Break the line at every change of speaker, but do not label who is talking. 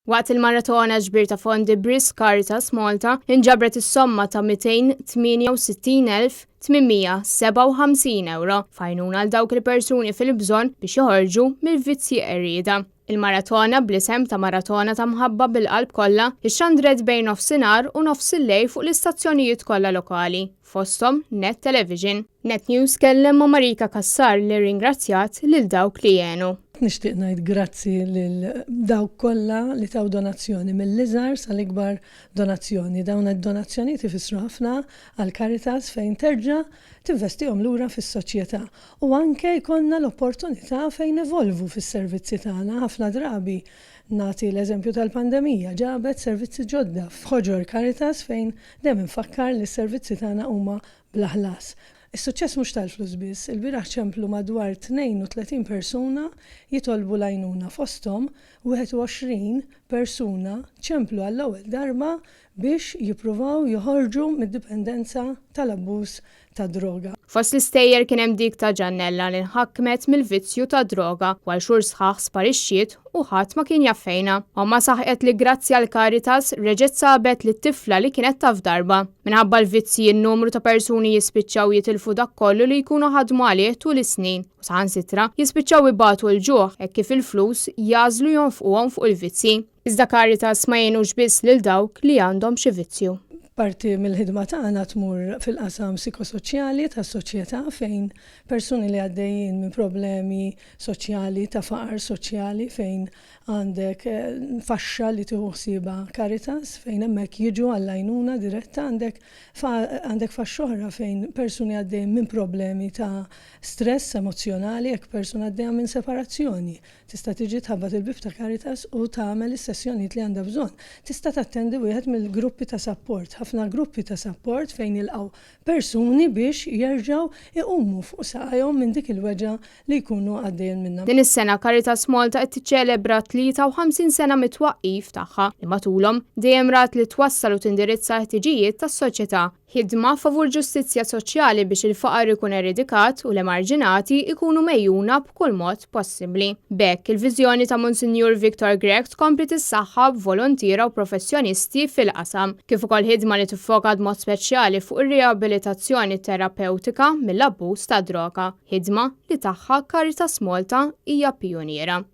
Waqt il-maratona ġbir ta' fondi bris Caritas Malta inġabret is-somma ta' 268,857 euro fajnuna għal dawk il-persuni fil-bżonn biex joħorġu mill-vizzi qerrieda. Il-maratona bl-isem ta' maratona ta' mħabba bil-qalb kollha ixxandret bejn nofsinhar u nofs il-lejl fuq l-istazzjonijiet kollha lokali, fosthom Net Television. Net News kellem ma' Marika Kassar li ringrazzjat lil dawk li jgħenu.
Nixtieq ngħid grazzi lil dawk kollha li taw donazzjoni mill-iżgħar sal-ikbar donazzjoni. Dawn id-donazzjonijiet ifissru ħafna għal Caritas fejn terġa' tinvestihom lura fis-soċjetà u anke jkollna l-opportunità fejn evolvu fis-servizzi tagħna. Ħafna drabi nagħti l-eżempju tal-pandemija ġabet servizzi ġodda f'ħoġor Caritas fejn dejjem infakkar li s-servizzi tagħna huma bla ħlas. Is-suċċess mhux tal-flus biss, il-bieraħ ċemplu madwar 32 persuna jitolbu l-għajnuna fosthom 21 persuna ċemplu għall-ewwel darba biex jippruvaw joħorġu mid-dipendenza tal-abbuż ta' droga.
Fost l-istejjer kien hemm dik ta' Ġannella li nħakkmet mill-vizzju ta' droga għal xhur sħaħ sparixxiet u ħadd ma kien jaffejna. Omma saħqet li grazzi għal Caritas reġgħet sabet li t-tifla li kienet taf darba. Minħabba l-vizzi n-numru ta' persuni jispiċċaw jitilfu dak kollu li jkunu ħadmu għalih tul is-snin u saħansitra jispiċċaw ibatu l-ġuħ hekk kif il-flus jażlu jonfquhom fuq il-vizzi. Iżda Caritas ma jgħinux biss lil dawk li għandhom xi vizzju.
Parti mill-ħidma tagħna tmur fil-qasam psikosoċjali tas-soċjetà fejn persuni li għaddejjin minn problemi soċjali ta' faqar soċjali fejn għandek faxxa li tieħu ħsiebha Caritas fejn hemmhekk jiġu għall-għajnuna diretta għandek faxxa oħra fejn persuni għaddejjin minn problemi ta' stress emozjonali jekk persuna għaddejja minn separazzjoni. Tista' tiġi tħabbat il-bib ta' Caritas u tagħmel is-sessjonijiet li għandha bżonn. Tista' tattendi wieħed mill-gruppi ta' support. Ħafna gruppi ta' support fejn jilqgħu persuni biex jerġgħu iqumu fuq saqajhom minn dik il-weġa li jkunu għaddejjin minnha.
Din is-sena Caritas Malta qed tiċċelebra 53 sena mit-twaqqif tagħha li matulhom dejjem rat li twassal u tindirizza ħtiġijiet tas-soċjetà. Ħidma favur ġustizzja soċjali biex il-faqar ikun eredikat u l-emarġinati ikunu mejjuna b'kull mod possibbli. Bekk il-viżjoni ta' Monsinjur Victor Grek tkompli tissaħħa b'volontira u professjonisti fil-qasam, kif ukoll ħidma li tiffoka b'mod speċjali fuq ir-riabilitazzjoni terapewtika mill-abbuż ta' droga, ħidma li tagħha Caritas Malta hija pjoniera.